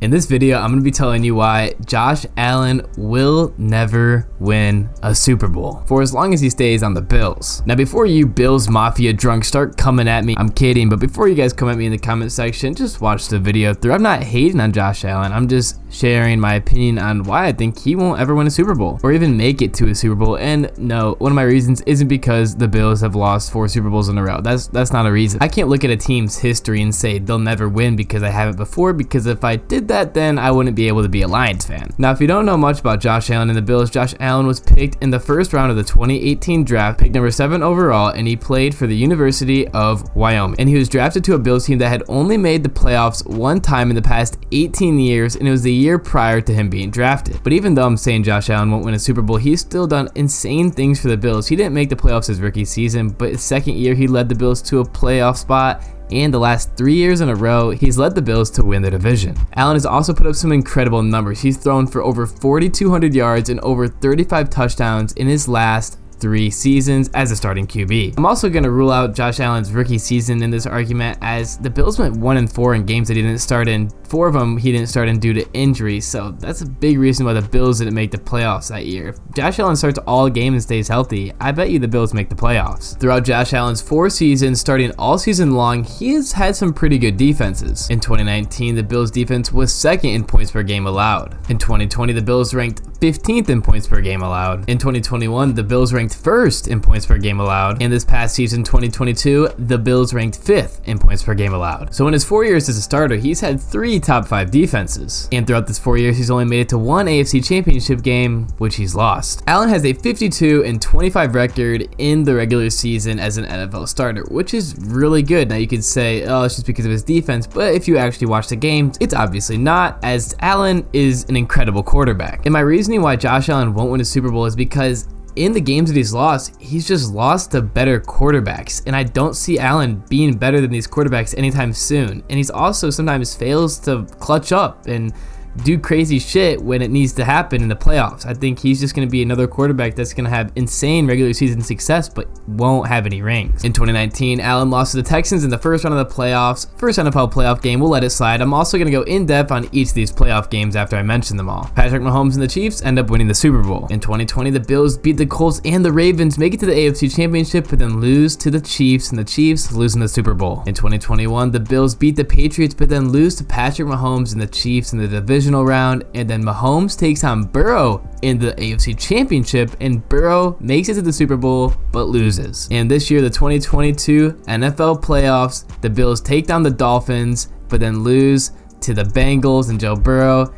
In this video, I'm going to be telling you why Josh Allen will never win a Super Bowl for as long as he stays on the Bills. Now, before you Bills Mafia drunks start coming at me, I'm kidding, but before you guys come at me in the comment section, just watch the video through. I'm not hating on Josh Allen. I'm just sharing my opinion on why I think he won't ever win a Super Bowl or even make it to a Super Bowl. And no, one of my reasons isn't because the Bills have lost 4 Super Bowls in a row. That's not a reason. I can't look at a team's history and say they'll never win because I haven't before, because if I did that, then I wouldn't be able to be a Lions fan. Now, if you don't know much about Josh Allen and the Bills, Josh Allen was picked in the first round of the 2018 draft, picked number 7 overall, and he played for the University of Wyoming. And he was drafted to a Bills team that had only made the playoffs one time in the past 18 years, and it was the year prior to him being drafted. But even though I'm saying Josh Allen won't win a Super Bowl, he's still done insane things for the Bills. He didn't make the playoffs his rookie season, but his second year he led the Bills to a playoff spot, and the last 3 years in a row, he's led the Bills to win the division. Allen has also put up some incredible numbers. He's thrown for over 4,200 yards and over 35 touchdowns in his last 3 seasons as a starting QB. I'm also going to rule out Josh Allen's rookie season in this argument, as the Bills went 1-4 in games that he didn't start in. 4 of them he didn't start in due to injury, so that's a big reason why the Bills didn't make the playoffs that year. If Josh Allen starts all game and stays healthy, I bet you the Bills make the playoffs. Throughout Josh Allen's 4 seasons, starting all season long, he has had some pretty good defenses. In 2019, the Bills defense was 2nd in points per game allowed. In 2020, the Bills ranked 15th in points per game allowed. In 2021, the Bills ranked 1st in points per game allowed. And this past season, 2022, the Bills ranked 5th in points per game allowed. So in his 4 years as a starter, he's had 3 top 5 defenses. And throughout this 4 years, he's only made it to 1 AFC championship game, which he's lost. Allen has a 52-25 record in the regular season as an NFL starter, which is really good. Now you could say, oh, it's just because of his defense, but if you actually watch the games, it's obviously not, as Allen is an incredible quarterback. And my reasoning why Josh Allen won't win a Super Bowl is because in the games that he's lost, he's just lost to better quarterbacks, and I don't see Allen being better than these quarterbacks anytime soon. And he's also sometimes fails to clutch up and do crazy shit when it needs to happen in the playoffs. I think he's just going to be another quarterback that's going to have insane regular season success but won't have any rings. In 2019, Allen lost to the Texans in the first round of the playoffs. First NFL playoff game, we'll let it slide. I'm also going to go in depth on each of these playoff games after I mention them all. Patrick Mahomes and the Chiefs end up winning the Super Bowl. In 2020, the Bills beat the Colts and the Ravens, make it to the AFC Championship, but then lose to the Chiefs, and the Chiefs losing the Super Bowl. In 2021, the Bills beat the Patriots, but then lose to Patrick Mahomes and the Chiefs in the divisional round, and then Mahomes takes on Burrow in the AFC Championship, and Burrow makes it to the Super Bowl but loses. And this year, the 2022 NFL playoffs, the Bills take down the Dolphins but then lose to the Bengals and Joe Burrow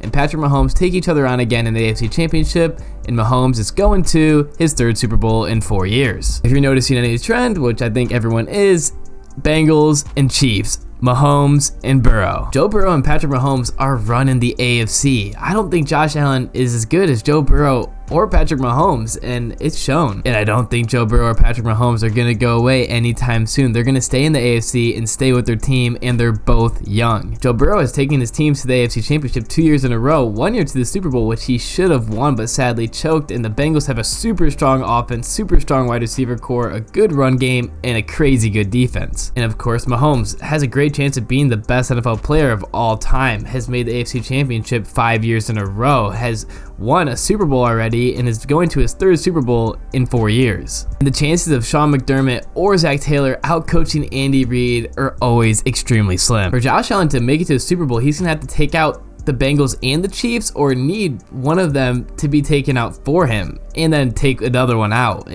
and Patrick Mahomes take each other on again in the AFC Championship, and Mahomes is going to his 3rd Super Bowl in 4 years. If you're noticing any trend, which I think everyone is, Bengals and Chiefs, Mahomes and Burrow. Joe Burrow and Patrick Mahomes are running the AFC. I don't think Josh Allen is as good as Joe Burrow or Patrick Mahomes, and it's shown. And I don't think Joe Burrow or Patrick Mahomes are going to go away anytime soon. They're going to stay in the AFC and stay with their team, and they're both young. Joe Burrow has taken his team to the AFC Championship 2 years in a row, 1 year to the Super Bowl, which he should have won but sadly choked, and the Bengals have a super strong offense, super strong wide receiver core, a good run game, and a crazy good defense. And of course, Mahomes has a great chance of being the best NFL player of all time, has made the AFC Championship 5 years in a row, has won a Super Bowl already, and is going to his 3rd Super Bowl in 4 years. And the chances of Sean McDermott or Zach Taylor outcoaching Andy Reid are always extremely slim. For Josh Allen to make it to the Super Bowl, he's going to have to take out the Bengals and the Chiefs, or need one of them to be taken out for him and then take another one out.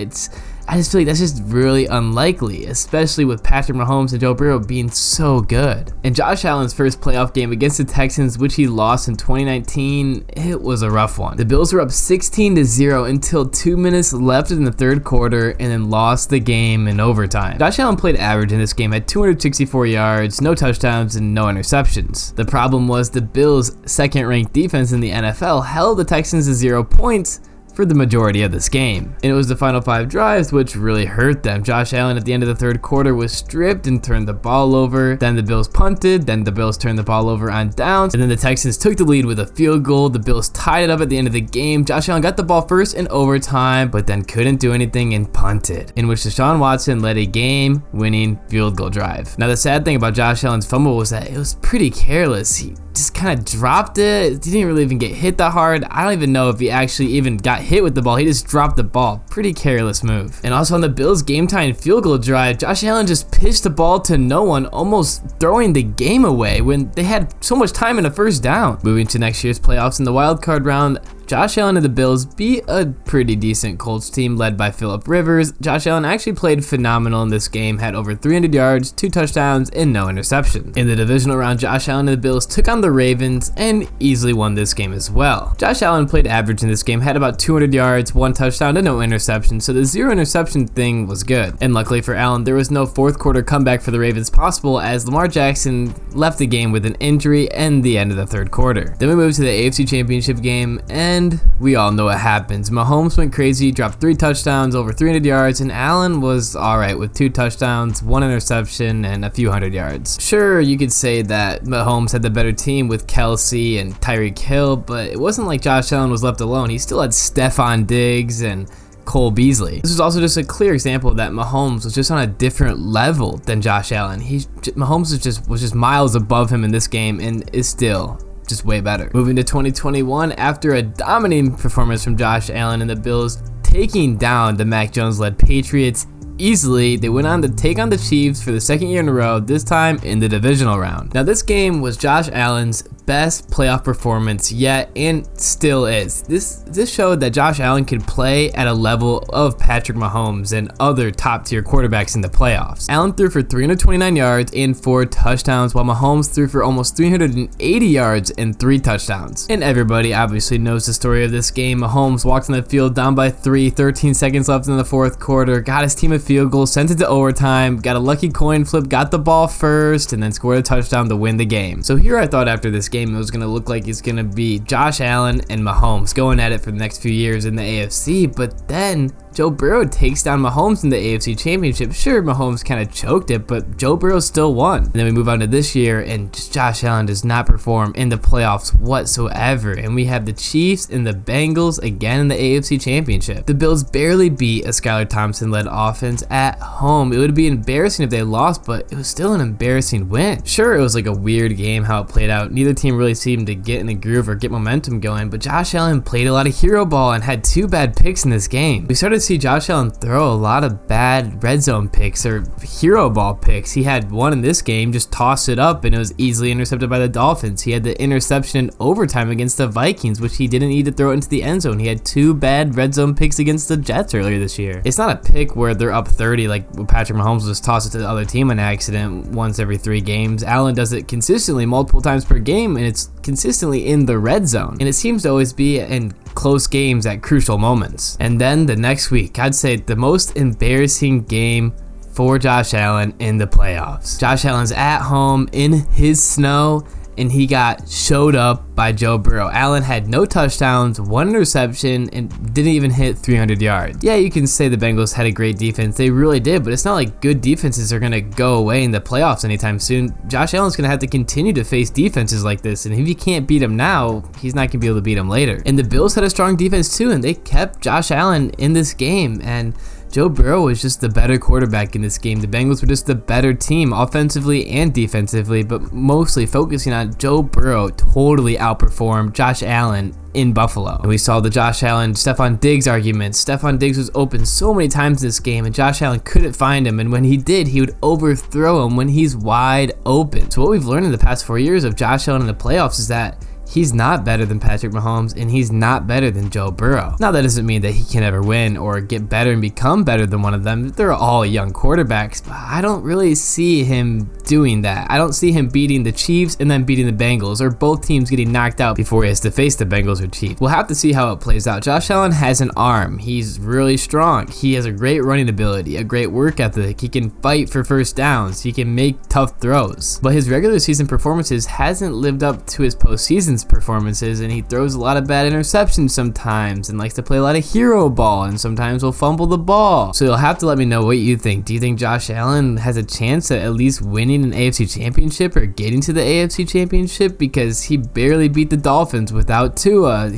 I just feel like that's just really unlikely, especially with Patrick Mahomes and Joe Burrow being so good. In Josh Allen's first playoff game against the Texans, which he lost in 2019, it was a rough one. The Bills were up 16-0 until 2 minutes left in the 3rd quarter, and then lost the game in overtime. Josh Allen played average in this game, had 264 yards, no touchdowns, and no interceptions. The problem was the Bills' 2nd-ranked defense in the NFL held the Texans to 0 points for the majority of this game. And it was the final 5 drives which really hurt them. Josh Allen at the end of the 3rd quarter was stripped and turned the ball over. Then the Bills punted, then the Bills turned the ball over on downs, and then the Texans took the lead with a field goal. The Bills tied it up at the end of the game. Josh Allen got the ball first in overtime, but then couldn't do anything and punted, in which Deshaun Watson led a game-winning field goal drive. Now the sad thing about Josh Allen's fumble was that it was pretty careless. just kind of dropped it. He didn't really even get hit that hard. I don't even know if he actually even got hit with the ball. He just dropped the ball. Pretty careless move. And also on the Bills game time field goal drive, Josh Allen just pitched the ball to no one, almost throwing the game away when they had so much time in a first down. Moving to next year's playoffs in the wild card round, Josh Allen and the Bills beat a pretty decent Colts team led by Phillip Rivers. Josh Allen actually played phenomenal in this game, had over 300 yards, 2 touchdowns, and no interceptions. In the divisional round, Josh Allen and the Bills took on the Ravens and easily won this game as well. Josh Allen played average in this game, had about 200 yards, 1 touchdown, and no interception, so the 0 interception thing was good. And luckily for Allen, there was no fourth quarter comeback for the Ravens possible as Lamar Jackson left the game with an injury and the end of the third quarter. Then we moved to the AFC Championship game, and we all know what happens. Mahomes went crazy, dropped 3 touchdowns, over 300 yards, and Allen was alright with 2 touchdowns, 1 interception, and a few hundred yards. Sure, you could say that Mahomes had the better team with Kelsey and Tyreek Hill, but it wasn't like Josh Allen was left alone. He still had Stephon Diggs and Cole Beasley. This was also just a clear example that Mahomes was just on a different level than Josh Allen. Mahomes was just miles above him in this game and is still just way better. Moving to 2021, after a dominating performance from Josh Allen and the Bills taking down the Mac Jones-led Patriots easily, they went on to take on the Chiefs for the second year in a row, this time in the divisional round. Now this game was Josh Allen's best playoff performance yet, and still is. This showed that Josh Allen could play at a level of Patrick Mahomes and other top tier quarterbacks in the playoffs. Allen threw for 329 yards and 4 touchdowns, while Mahomes threw for almost 380 yards and 3 touchdowns. And everybody obviously knows the story of this game. Mahomes walked on the field down by 3, 13 seconds left in the fourth quarter, got his team a field goal, sent it to overtime, got a lucky coin flip, got the ball first, and then scored a touchdown to win the game. So here I thought after this game it was going to look like it's going to be Josh Allen and Mahomes going at it for the next few years in the AFC, but then Joe Burrow takes down Mahomes in the AFC Championship. Sure, Mahomes kind of choked it, but Joe Burrow still won. And then we move on to this year, and just Josh Allen does not perform in the playoffs whatsoever. And we have the Chiefs and the Bengals again in the AFC Championship. The Bills barely beat a Skylar Thompson-led offense at home. It would be embarrassing if they lost, but it was still an embarrassing win. Sure, it was like a weird game how it played out. Neither team really seemed to get in a groove or get momentum going, but Josh Allen played a lot of hero ball and had 2 bad picks in this game. We started to see Josh Allen throw a lot of bad red zone picks or hero ball picks. He had one in this game, just tossed it up and it was easily intercepted by the Dolphins. He had the interception in overtime against the Vikings, which he didn't need to throw it into the end zone. He had 2 bad red zone picks against the Jets earlier this year. It's not a pick where they're up 30 like Patrick Mahomes will just toss it to the other team on accident once every 3 games. Allen does it consistently multiple times per game, and it's consistently in the red zone, and it seems to always be in close games at crucial moments. And then the next week, I'd say the most embarrassing game for Josh Allen in the playoffs. Josh Allen's at home in his snow, and he got showed up by Joe Burrow. Allen had no touchdowns, 1 interception, and didn't even hit 300 yards. Yeah, you can say the Bengals had a great defense. They really did, but it's not like good defenses are going to go away in the playoffs anytime soon. Josh Allen's going to have to continue to face defenses like this, and if he can't beat them now, he's not going to be able to beat them later. And the Bills had a strong defense too, and they kept Josh Allen in this game, and Joe Burrow was just the better quarterback in this game. The Bengals were just the better team offensively and defensively, but mostly focusing on Joe Burrow totally outperformed Josh Allen in Buffalo. And we saw the Josh Allen, Stephon Diggs argument. Stephon Diggs was open so many times in this game, and Josh Allen couldn't find him, and when he did, he would overthrow him when he's wide open. So what we've learned in the past 4 years of Josh Allen in the playoffs is that he's not better than Patrick Mahomes, and he's not better than Joe Burrow. Now, that doesn't mean that he can ever win or get better and become better than one of them. They're all young quarterbacks, but I don't really see him doing that. I don't see him beating the Chiefs and then beating the Bengals, or both teams getting knocked out before he has to face the Bengals or Chiefs. We'll have to see how it plays out. Josh Allen has an arm. He's really strong. He has a great running ability, a great work ethic. He can fight for first downs. He can make tough throws. But his regular season performances hasn't lived up to his postseason's performances, and he throws a lot of bad interceptions sometimes and likes to play a lot of hero ball, and sometimes will fumble the ball. So you'll have to let me know what you think. Do you think Josh Allen has a chance at least winning an AFC championship or getting to the AFC championship? Because he barely beat the Dolphins without Tua.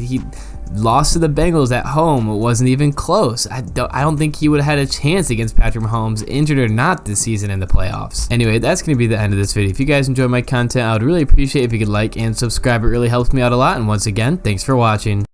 lost to the Bengals at home. It wasn't even close. I don't think he would have had a chance against Patrick Mahomes, injured or not, this season in the playoffs. Anyway, that's going to be the end of this video. If you guys enjoy my content, I would really appreciate if you could like and subscribe. It really helps me out a lot. And once again, thanks for watching.